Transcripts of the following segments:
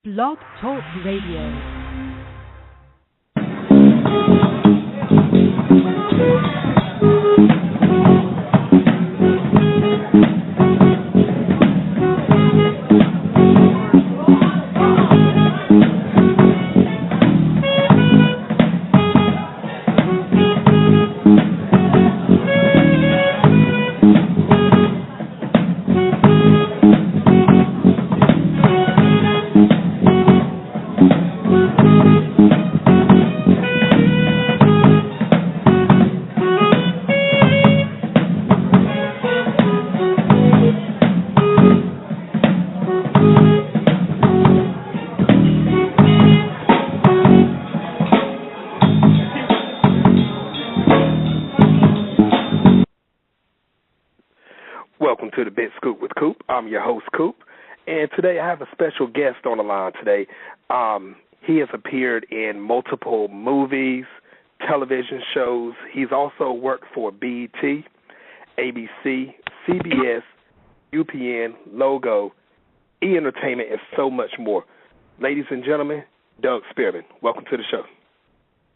Blog Talk Radio. Welcome to the Big Scoop with Coop. I'm your host, Coop, and today I have a special guest on the line today. He has appeared in multiple movies, television shows. He's also worked for BET, ABC, CBS, UPN, Logo, E! Entertainment, and so much more. Ladies and gentlemen, Doug Spearman. Welcome to the show.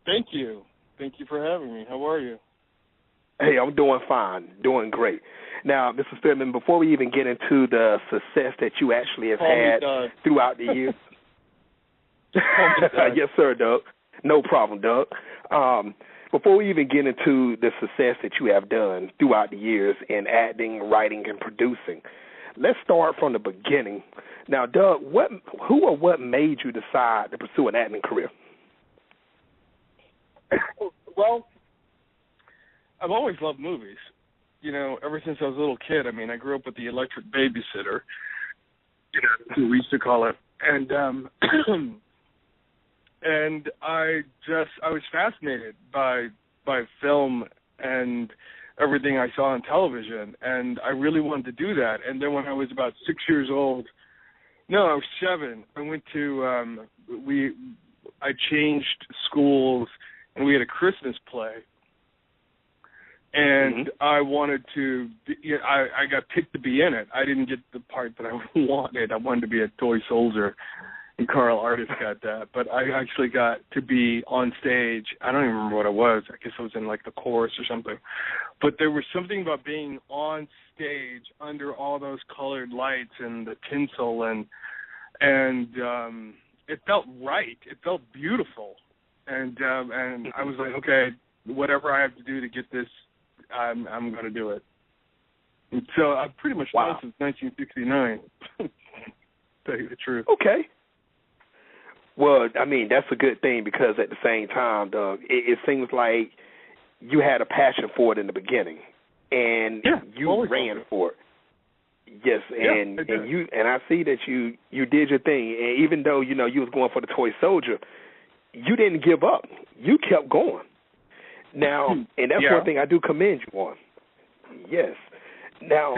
Thank you. Thank you for having me. How are you? Hey, I'm doing fine, doing great. Now, Mr. Spearman, before we even get into the success that you actually have had throughout the years. Yes, sir, Doug. No problem, Doug. Before we even get into the success that you have done throughout the years in acting, writing, and producing, let's start from the beginning. Now, Doug, who or what made you decide to pursue an acting career? Well, I've always loved movies. You know, ever since I was a little kid. I mean, I grew up with the electric babysitter, you know, we used to call it. And and I was fascinated by film and everything I saw on television, and I really wanted to do that. And then when I was about 6 years old, no, I was 7, I went to I changed schools, and we had a Christmas play. And I wanted to I got picked to be in it. I didn't get the part that I wanted. I wanted to be a toy soldier, and Carl Artis got that. But I actually got to be on stage. I don't even remember what it was. I guess I was in, like, the chorus or something. But there was something about being on stage under all those colored lights and the tinsel, and it felt right. It felt beautiful. And I was like, okay, whatever I have to do to get this, I'm going to do it. And so I've pretty much done since 1969, to tell you the truth. Okay. Well, I mean, that's a good thing, because at the same time, Doug, it seems like you had a passion for it in the beginning, and you ran for it. Yes, and I see that you did your thing, and even though, you know, you was going for the toy soldier, you didn't give up. You kept going. Now, and that's one thing I do commend you on. Yes. Now,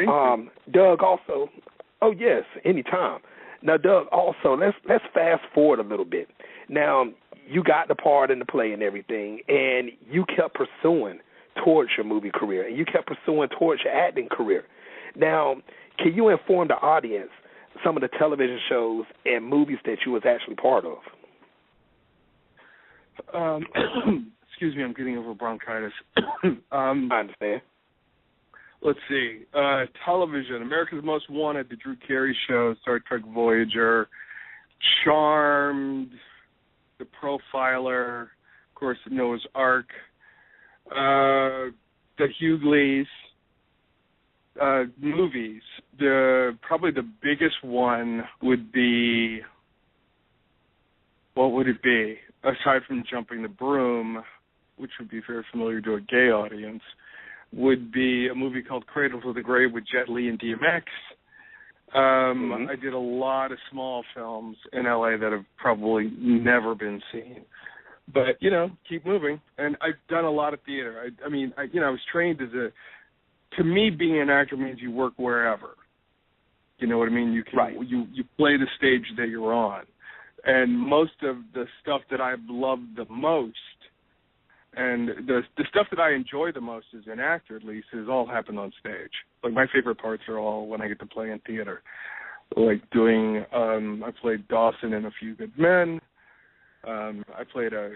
Doug, also, anytime. Now, Doug, also, let's fast forward a little bit. Now, you got the part in the play and everything, and you kept pursuing towards your movie career, and you kept pursuing towards your acting career. Now, can you inform the audience some of the television shows and movies that you was actually part of? Excuse me, I'm getting over bronchitis. I understand. Let's see. Television, America's Most Wanted, The Drew Carey Show, Star Trek Voyager, Charmed, The Profiler, of course, Noah's Ark, The Hughleys, movies. Probably the biggest one would be, what would it be? Aside from Jumping the Broom, which would be very familiar to a gay audience, would be a movie called Cradle to the Grave with Jet Li and DMX. I did a lot of small films in L.A. that have probably never been seen. But, you know, keep moving. And I've done a lot of theater. I was trained to me, being an actor means you work wherever. You know what I mean? You can, you play the stage that you're on. And most of the stuff that I've loved the most, and the stuff that I enjoy the most as an actor, at least, has all happened on stage. Like, my favorite parts are all when I get to play in theater. like doing. I played Dawson in A Few Good Men. I played a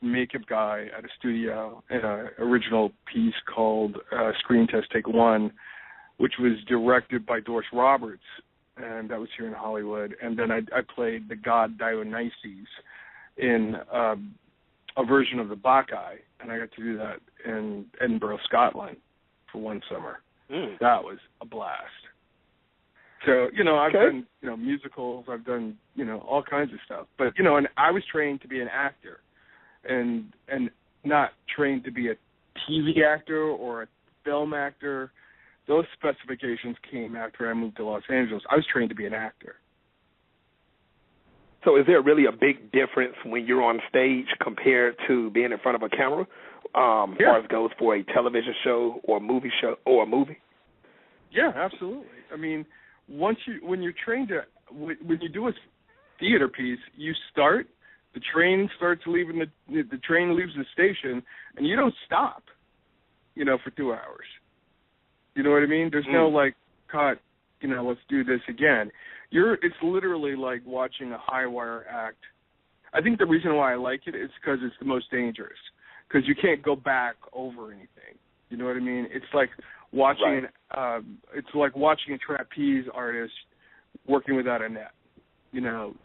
makeup guy at a studio in an original piece called Screen Test Take One, which was directed by Doris Roberts, and that was here in Hollywood. And then I played the god Dionysus in a version of the Bacchae, and I got to do that in Edinburgh, Scotland for one summer. That was a blast. So, I've done, musicals, I've done, all kinds of stuff. But, and I was trained to be an actor and not trained to be a TV actor or a film actor. Those specifications came after I moved to Los Angeles. I was trained to be an actor. So is there really a big difference when you're on stage compared to being in front of a camera, as far as goes for a television show or a movie show or a movie? Yeah, absolutely. I mean, when you do a theater piece, you start, the train starts leaving, the train leaves the station, and you don't stop, for 2 hours. You know what I mean? There's no cut, let's do this again. It's literally like watching a high wire act. I think the reason why I like it is because it's the most dangerous, because you can't go back over anything. You know what I mean? It's like watching watching a trapeze artist working without a net.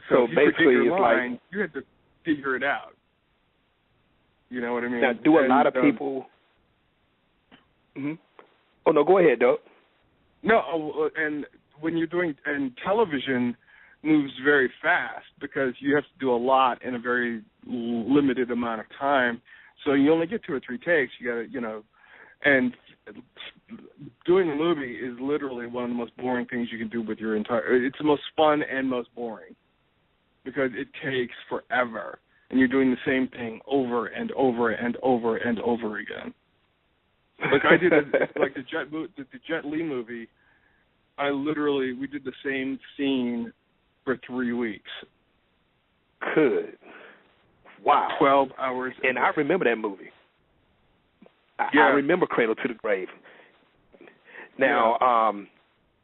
So basically it's line, you have to figure it out. You know what I mean? Now, do a lot of people? Mm-hmm. Oh no, go ahead, Doug. No, and when you're doing, and television moves very fast because you have to do a lot in a very limited amount of time. So you only get 2 or 3 takes. You got to, and doing a movie is literally one of the most boring things you can do with your entire. It's the most fun and most boring because it takes forever, and you're doing the same thing over and over and over and over again. Like I did, the Jet Li movie. We did the same scene for 3 weeks. Good. Wow. 12 hours. And I remember that movie. I remember Cradle to the Grave. Now,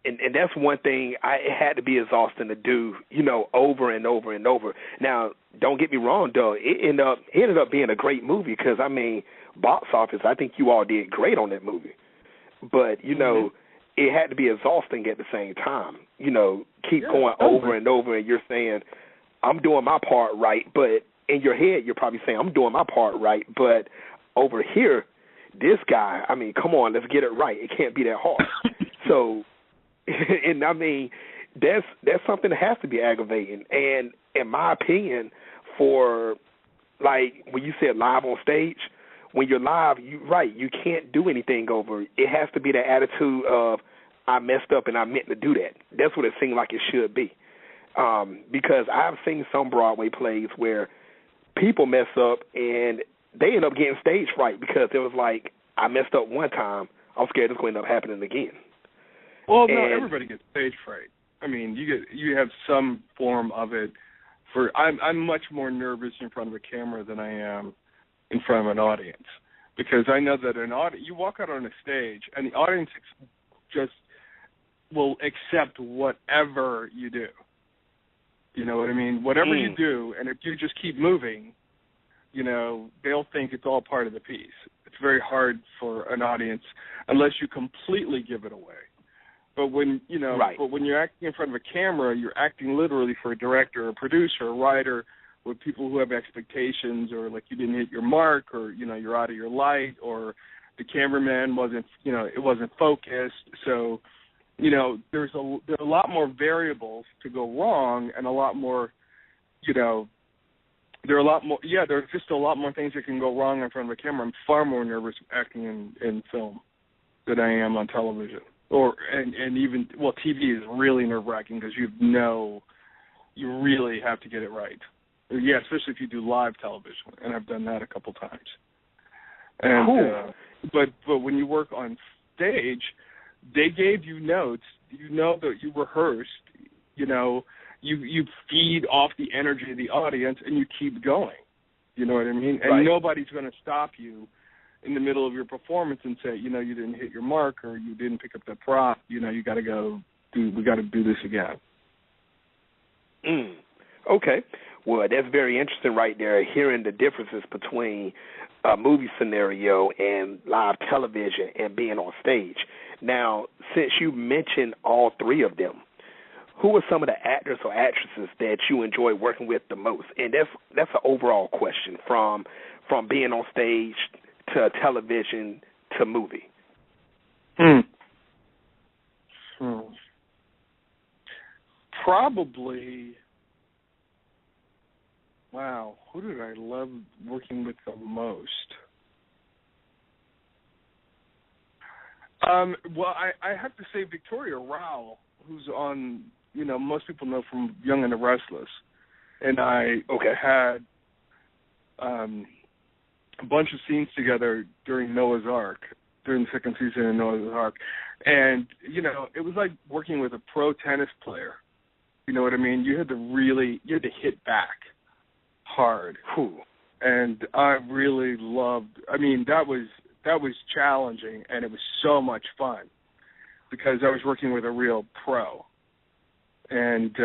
and that's one thing it had to be exhausting to do, over and over and over. Now, don't get me wrong, though. It ended up being a great movie because, box office, I think you all did great on that movie. But, it had to be exhausting at the same time. Keep going over and over, and you're saying, I'm doing my part right, but in your head you're probably saying, I'm doing my part right, but over here, this guy, come on, let's get it right. It can't be that hard. So, and that's something that has to be aggravating. And in my opinion, for when you said live on stage, when you're live, you can't do anything over. It has to be the attitude of, I messed up and I meant to do that. That's what it seemed like it should be. Because I've seen some Broadway plays where people mess up and they end up getting stage fright because it was like, I messed up one time, I'm scared it's going to end up happening again. Well, no, everybody gets stage fright. You have some form of it. I'm much more nervous in front of a camera than I am in front of an audience, because I know that you walk out on a stage and the audience just will accept whatever you do. You know what I mean? Whatever you do, and if you just keep moving, they'll think it's all part of the piece. It's very hard for an audience unless you completely give it away. But when but when you're acting in front of a camera, you're acting literally for a director, a producer, a writer, with people who have expectations, or like you didn't hit your mark, or you're out of your light, or the cameraman wasn't it wasn't focused. So there are a lot more variables to go wrong, and a lot more there's just a lot more things that can go wrong in front of a camera. I'm far more nervous acting in film than I am on television. And even TV is really nerve-wracking because you really have to get it right. Yeah, especially if you do live television, and I've done that a couple times. And cool. But when you work on stage, they gave you notes. That you rehearsed. You feed off the energy of the audience, and you keep going. You know what I mean? And nobody's going to stop you in the middle of your performance and say, you didn't hit your mark, or you didn't pick up the prop. You got to go. We got to do this again. Okay. Well, that's very interesting right there, hearing the differences between a movie scenario and live television and being on stage. Now, since you mentioned all three of them, who are some of the actors or actresses that you enjoy working with the most? And that's an overall question, from being on stage to television to movie. Probably, wow, who did I love working with the most? Well, I have to say Victoria Rao, who's on, most people know from Young and the Restless, and I had a bunch of scenes together during Noah's Ark, during the second season of Noah's Ark, and, it was like working with a pro tennis player. You know what I mean? You had to hit back hard. Whew. And I really loved, that was challenging, and it was so much fun because I was working with a real pro. And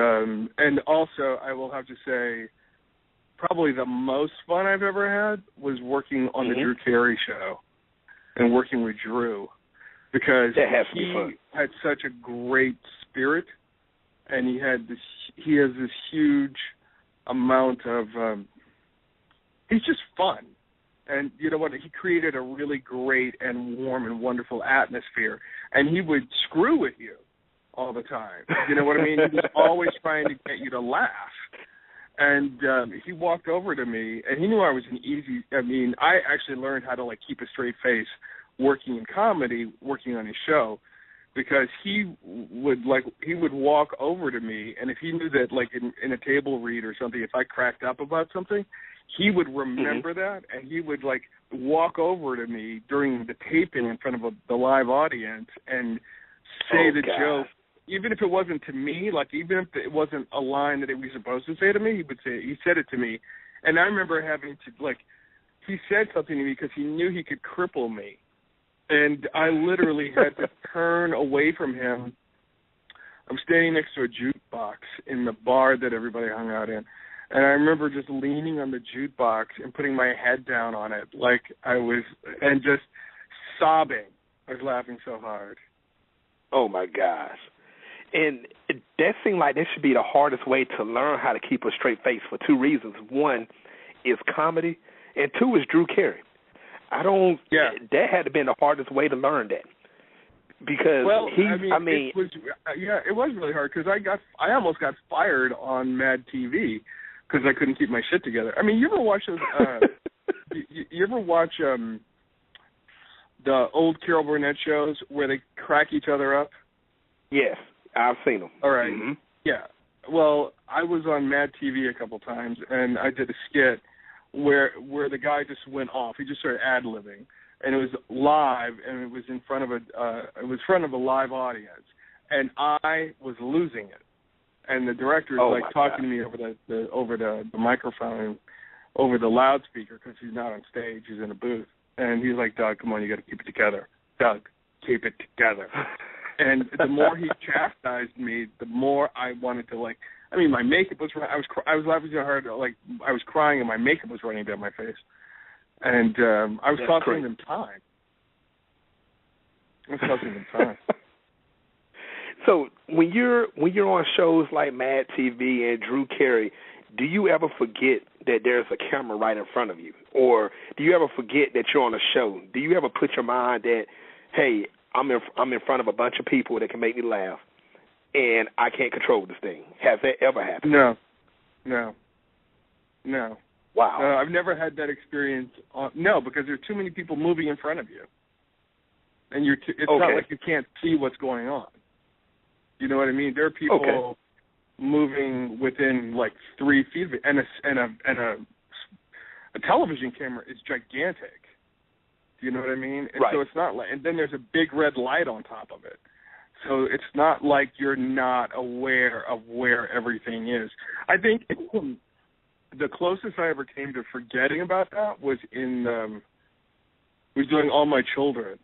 also, I will have to say, probably the most fun I've ever had was working on the Drew Carey show and working with Drew, because he had such a great spirit, and he has this huge amount of he's just fun. And you know what? He created a really great and warm and wonderful atmosphere. And he would screw with you all the time. You know what I mean? He was always trying to get you to laugh. And he walked over to me, and he knew I was I actually learned how to, keep a straight face working in comedy, working on his show, because he would walk over to me, and if he knew that, in a table read or something, if I cracked up about something, he would remember that, and he would, walk over to me during the taping in front of the live audience and say the joke, even if it wasn't to me, even if it wasn't a line that he was supposed to say to me, he said it to me. And I remember having to, he said something to me because he knew he could cripple me. And I literally had to turn away from him. I'm standing next to a jukebox in the bar that everybody hung out in. And I remember just leaning on the jukebox and putting my head down on it and just sobbing. I was laughing so hard. Oh, my gosh. And that seemed like that should be the hardest way to learn how to keep a straight face for two reasons. One is comedy, and two is Drew Carey. That had to have been the hardest way to learn that, because it was really hard, because I almost got fired on Mad TV because I couldn't keep my shit together. You ever watch those? You ever watch the old Carol Burnett shows where they crack each other up? Yes, I've seen them. All right. Mm-hmm. Yeah. Well, I was on Mad TV a couple times, and I did a skit where the guy just went off. He just started ad-libbing, and it was live, and it was in front of a live audience, and I was losing it. And the director is talking to me over the microphone, over the loudspeaker, because he's not on stage, he's in a booth, and he's like, "Doug, come on, you got to keep it together. Doug, keep it together." And the more he chastised me, the more I wanted to my makeup was. I was laughing so hard, I was crying, and my makeup was running down my face, and I was costing them time. So when you're on shows like Mad TV and Drew Carey, do you ever forget that there's a camera right in front of you, or do you ever forget that you're on a show? Do you ever put your mind that, hey, I'm in front of a bunch of people that can make me laugh, and I can't control this thing? Has that ever happened? No. Wow. I've never had that experience. No, because there are too many people moving in front of you, and it's not like you can't see what's going on. You know what I mean? There are people moving within 3 feet of it, and a television camera is gigantic. You know what I mean? And right. So it's not and then there's a big red light on top of it. So it's not like you're not aware of where everything is. I think the closest I ever came to forgetting about that was was doing All My Children,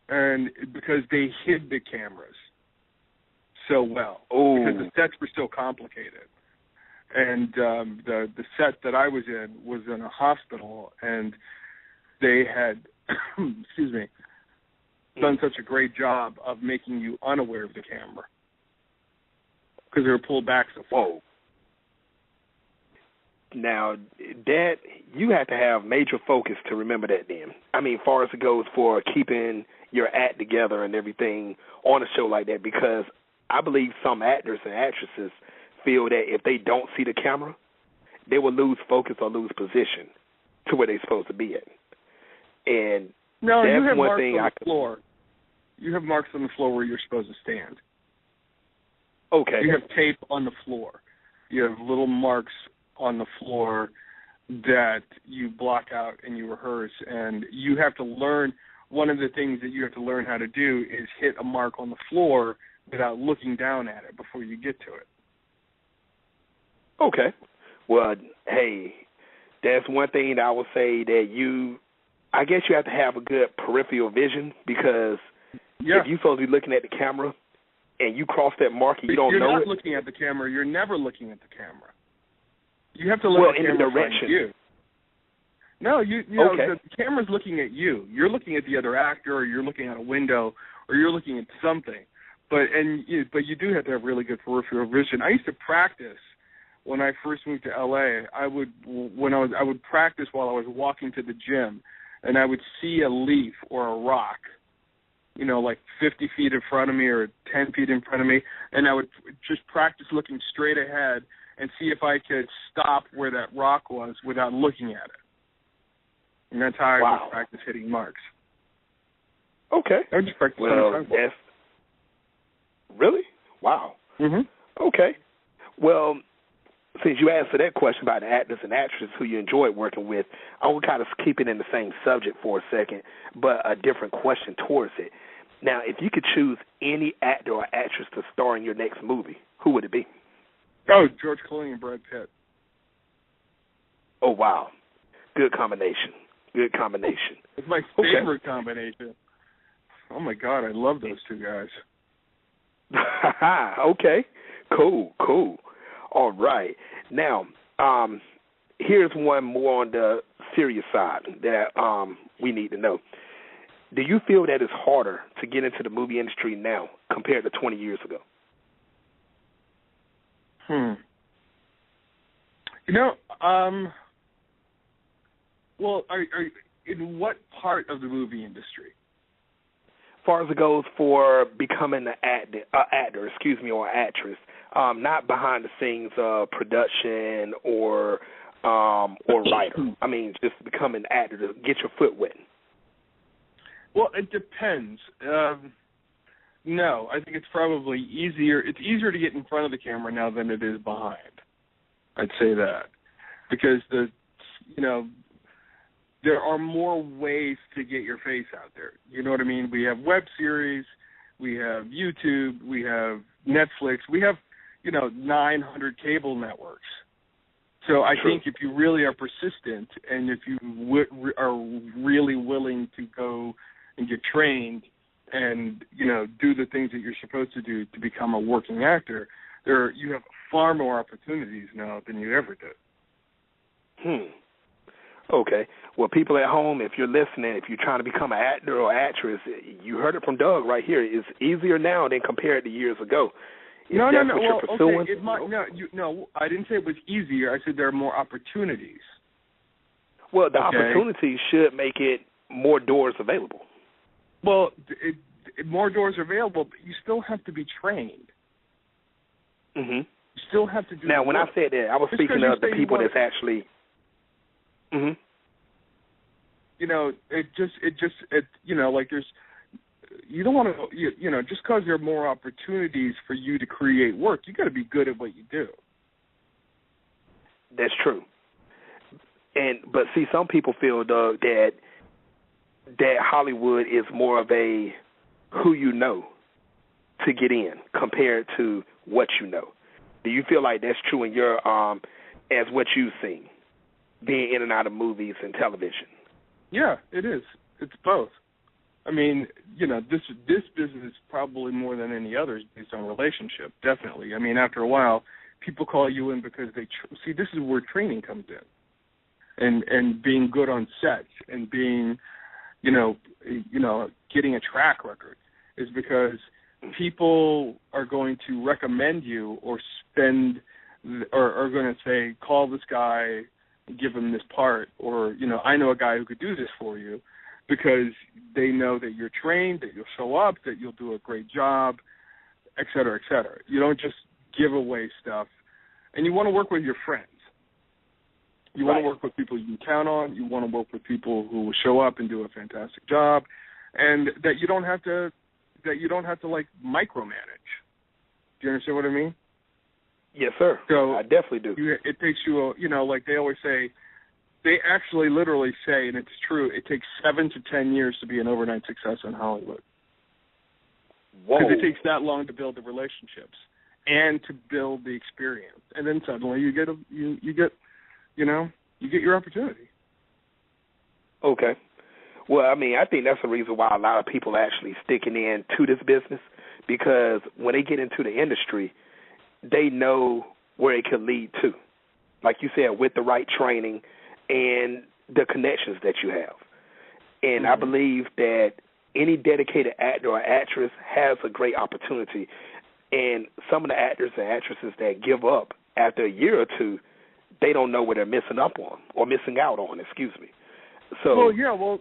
and because they hid the cameras so well, because the sets were so complicated. And the set that I was in a hospital, and they had, excuse me, done such a great job of making you unaware of the camera because they were pulled back so far. Whoa. Now, that you have to have major focus to remember that then. I mean, far as it goes for keeping your act together and everything on a show like that, because I believe some actors and actresses feel that if they don't see the camera, they will lose focus or lose position to where they're supposed to be at. And no, that's you have one marks thing on the floor. You have marks on the floor where you're supposed to stand. Okay. You have tape on the floor. You have little marks on the floor that you block out and you rehearse. And you have to learn, one of the things that you have to learn how to do is hit a mark on the floor without looking down at it before you get to it. Okay. Well, hey, that's one thing that I would say that I guess you have to have a good peripheral vision, because if you're supposed to be looking at the camera and you cross that mark and you don't know it. You're not looking at the camera. You're never looking at the camera. You have to look at the camera in the direction. You. No, you know, the camera's looking at you. You're looking at the other actor, or you're looking at a window, or you're looking at something. But you do have to have really good peripheral vision. I used to practice when I first moved to LA. I would practice while I was walking to the gym, and I would see a leaf or a rock, you know, like 50 feet in front of me or 10 feet in front of me, and I would just practice looking straight ahead and see if I could stop where that rock was without looking at it. And that's how I would practice hitting marks. Okay. I would just practice Really? Wow. Mm-hmm. Okay. Well, since you answered that question about the actors and actresses who you enjoyed working with, I will kind of keep it in the same subject for a second, but a different question towards it. Now, if you could choose any actor or actress to star in your next movie, who would it be? Oh, George Clooney and Brad Pitt. Oh, wow. Good combination. Good combination. It's my favorite combination. Oh, my God, I love those two guys. Okay. Cool. All right. Now, here's one more on the serious side that we need to know. Do you feel that it's harder to get into the movie industry now compared to 20 years ago? You know, well, are in what part of the movie industry? As far as it goes for becoming an actor, or actress, not behind the scenes production or writer. I mean, just becoming an actor to get your foot wet. Well, it depends. No, I think it's probably easier. It's easier to get in front of the camera now than it is behind. I'd say that because there are more ways to get your face out there. You know what I mean? We have web series, we have YouTube, we have Netflix, we have 900 cable networks. So I think if you really are persistent and if you are really willing to go and get trained and do the things that you're supposed to do to become a working actor, you have far more opportunities now than you ever did. Okay. Well, people at home, if you're listening, if you're trying to become an actor or actress, you heard it from Doug right here. It's easier now than compared to years ago. No. Well, okay. No, I didn't say it was easier. I said there are more opportunities. Well, the opportunities should make it more doors available. Well, more doors are available, but you still have to be trained. Mm-hmm. You still have to do. Now, when I said that, I was speaking of the people that's actually. Mm-hmm. Like there's. You don't want to, just because there are more opportunities for you to create work, you got to be good at what you do. That's true. But see, some people feel, Doug, that Hollywood is more of a who you know to get in compared to what you know. Do you feel like that's true in your as what you've seen, being in and out of movies and television? Yeah, it is. It's both. I mean, this business probably more than any other is based on relationship, definitely. I mean, after a while, people call you in because they see, this is where training comes in, and being good on sets and being, getting a track record is because people are going to recommend you or are going to say, call this guy, give him this part, or, I know a guy who could do this for you, because they know that you're trained, that you'll show up, that you'll do a great job, et cetera, et cetera. You don't just give away stuff. And you want to work with your friends. You want to work with people you can count on. You want to work with people who will show up and do a fantastic job, and that you don't have to like micromanage. Do you understand what I mean? Yes, sir. So I definitely do. It takes you, like they always say, they actually literally say, and it's true, it takes 7 to 10 years to be an overnight success in Hollywood. Whoa. Because it takes that long to build the relationships and to build the experience, and then suddenly you get your opportunity. Okay. Well, I mean, I think that's the reason why a lot of people are actually sticking in to this business, because when they get into the industry, they know where it could lead to. Like you said, with the right training and the connections that you have. And I believe that any dedicated actor or actress has a great opportunity. And some of the actors and actresses that give up after a year or two, they don't know what they're missing out on, excuse me. So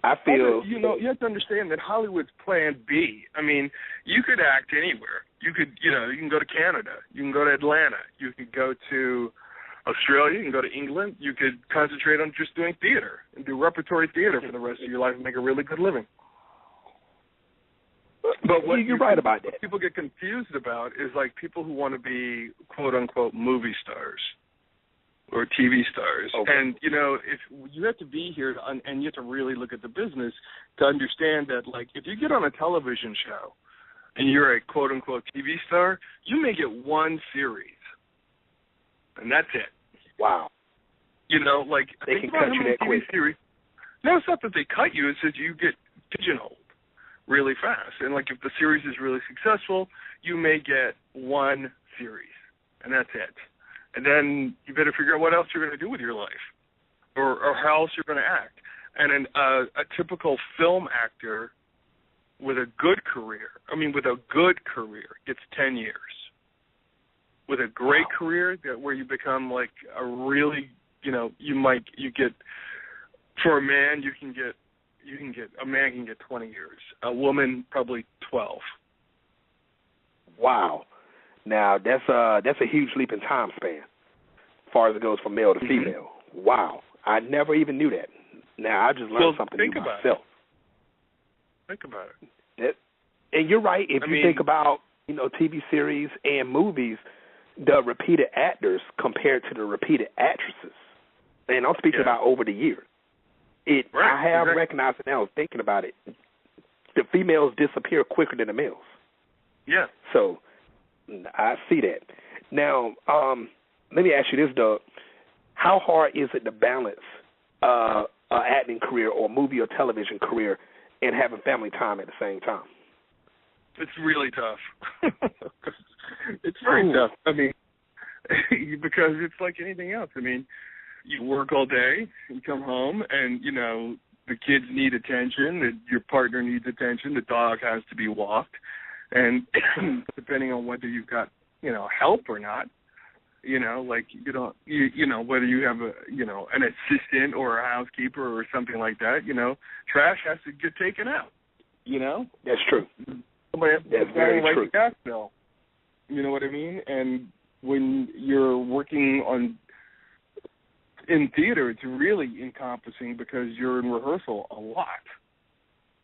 I feel you have to understand that Hollywood's plan B. I mean, you could act anywhere. You could, you can go to Canada. You can go to Atlanta. You could go to Australia. You can go to England. You could concentrate on just doing theater and do repertory theater for the rest of your life and make a really good living. But what you're right about that. What people get confused about is like people who want to be quote unquote movie stars or TV stars. Okay. And, if you have to be here and you have to really look at the business to understand that, like, if you get on a television show and you're a quote-unquote TV star, you may get one series, and that's it. Wow. Like, they can cut you that TV quick. series. No, it's not that they cut you. It's that you get pigeonholed really fast. And, like, if the series is really successful, you may get one series, and that's it. And then you better figure out what else you're going to do with your life, or how else you're going to act. And a typical film actor with a good career gets 10 years. With a great career, where you become like a really, for a man, a man can get 20 years. A woman, probably 12. Wow. Now, that's a huge leap in time span as far as it goes from male to female. Wow. I never even knew that. Now, I just learned something new myself. Think about it. And you're right. If you think about, TV series and movies, the repeated actors compared to the repeated actresses, and I'm speaking about over the years, I have recognized it now, thinking about it, the females disappear quicker than the males. Yeah. So I see that. Now, let me ask you this, Doug. How hard is it to balance an acting career or movie or television career and having family time at the same time? It's really tough. It's very tough. I mean, because it's like anything else. I mean, you work all day, you come home, and, the kids need attention, your partner needs attention, the dog has to be walked. And depending on whether you've got, help or not, whether you have an assistant or a housekeeper or something like that, trash has to get taken out, That's true. Somebody has to That's very true. the gas bill. You know what I mean? And when you're working in theater, it's really encompassing because you're in rehearsal a lot.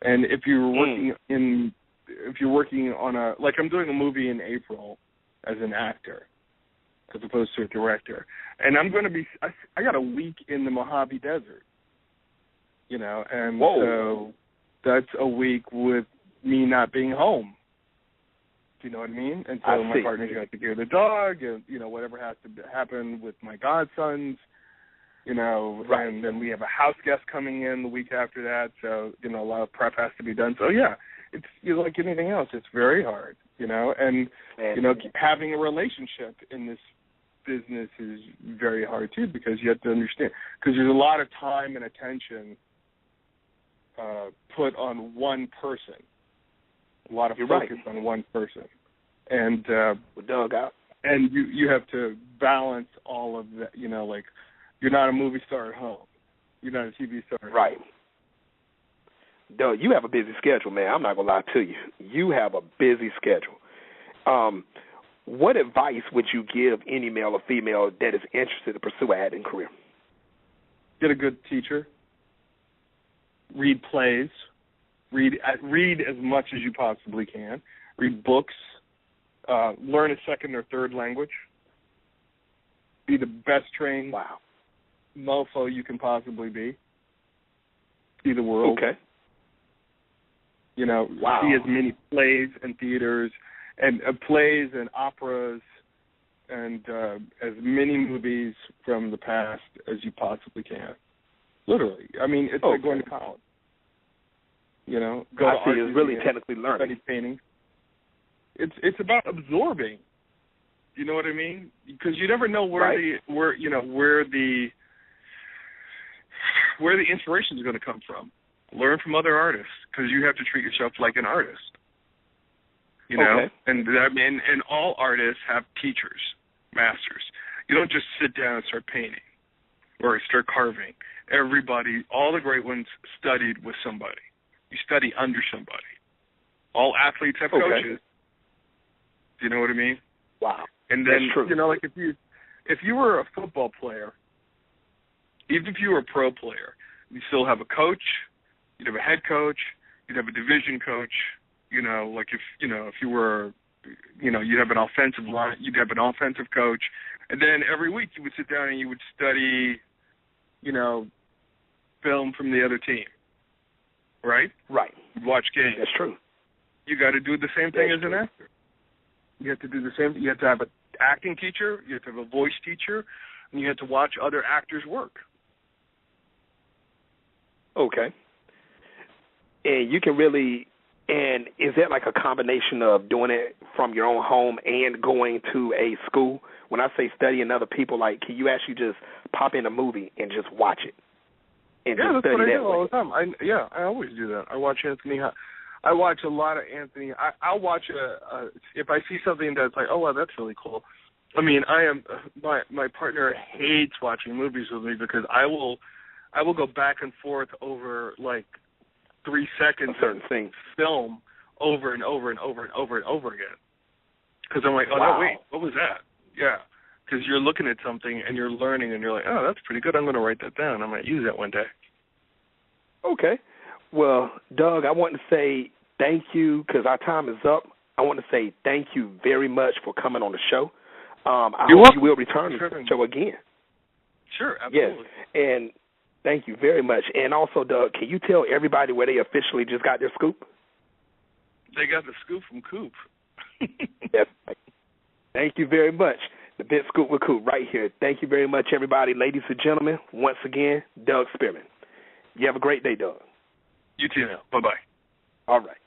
And if you're working on I'm doing a movie in April as an actor as opposed to a director. And I'm going to I got a week in the Mojave Desert, and so that's a week with me not being home. Do you know what I mean? And so my partner's got to take care of the dog, and, whatever has to happen with my godsons, and then we have a house guest coming in the week after that, so, a lot of prep has to be done. So, yeah, it's like anything else. It's very hard, and having a relationship in this business is very hard too, because you have to understand, because there's a lot of time and attention put on one person, a lot of focus on one person, and Doug out. And you have to balance all of that. You know, like, you're not a movie star at home, you're not a TV star at home. Doug, you have a busy schedule, man. I'm not gonna lie to you. You have a busy schedule. What advice would you give any male or female that is interested to pursue an acting career? Get a good teacher. Read plays. Read as much as you possibly can. Read books. Learn a second or third language. Be the best trained mofo you can possibly be. See the world. Okay. You know, see as many plays and theaters and plays and operas and as many movies from the past as you possibly can. Literally. I mean, it's like going to college. You know, go to art it's really technically learning. Study painting. It's about absorbing. You know what I mean? Because you never know where the inspiration is going to come from. Learn from other artists, because you have to treat yourself like an artist. You know, and I mean, and all artists have teachers, masters. You don't just sit down and start painting or start carving. Everybody, all the great ones, studied with somebody. You study under somebody. All athletes have coaches. Do you know what I mean? Wow. And then, you know, like if you were a football player, even if you were a pro player, you still have a coach. You'd have a head coach. You'd have a division coach. You know, like if you were, you know, you'd have an offensive line. You'd have an offensive coach. And then every week you would sit down and you would study, you know, film from the other team. Right? Right. You'd watch games. That's true. You got to do the same thing as an actor. You have to do the same thing. You have to have an acting teacher. You have to have a voice teacher. And you have to watch other actors work. Okay. And you can really, and is that like a combination of doing it from your own home and going to a school? When I say studying other people, like, can you actually just pop in a movie and just watch it? And yeah, just that's what I do way? all the time. I always do that. I watch Anthony. I watch a lot of Anthony. I'll watch if I see something that's like, oh wow, that's really cool. I mean, my partner hates watching movies with me, because I will go back and forth over like 3 seconds of certain things, film over and over and over and over and over again. Because I'm like, oh no, wait, what was that? Yeah, because you're looking at something and you're learning and you're like, oh, that's pretty good. I'm going to write that down. I'm going to use that one day. Okay. Well, Doug, I want to say thank you, because our time is up. I want to say thank you very much for coming on the show. I hope you will return to the show again. Sure, absolutely. Yes, and thank you very much. And also, Doug, can you tell everybody where they officially just got their scoop? They got the scoop from Coop. Yes. Thank you very much. The Big Scoop with Coop right here. Thank you very much, everybody. Ladies and gentlemen, once again, Doug Spearman. You have a great day, Doug. You too now. Bye-bye. All right.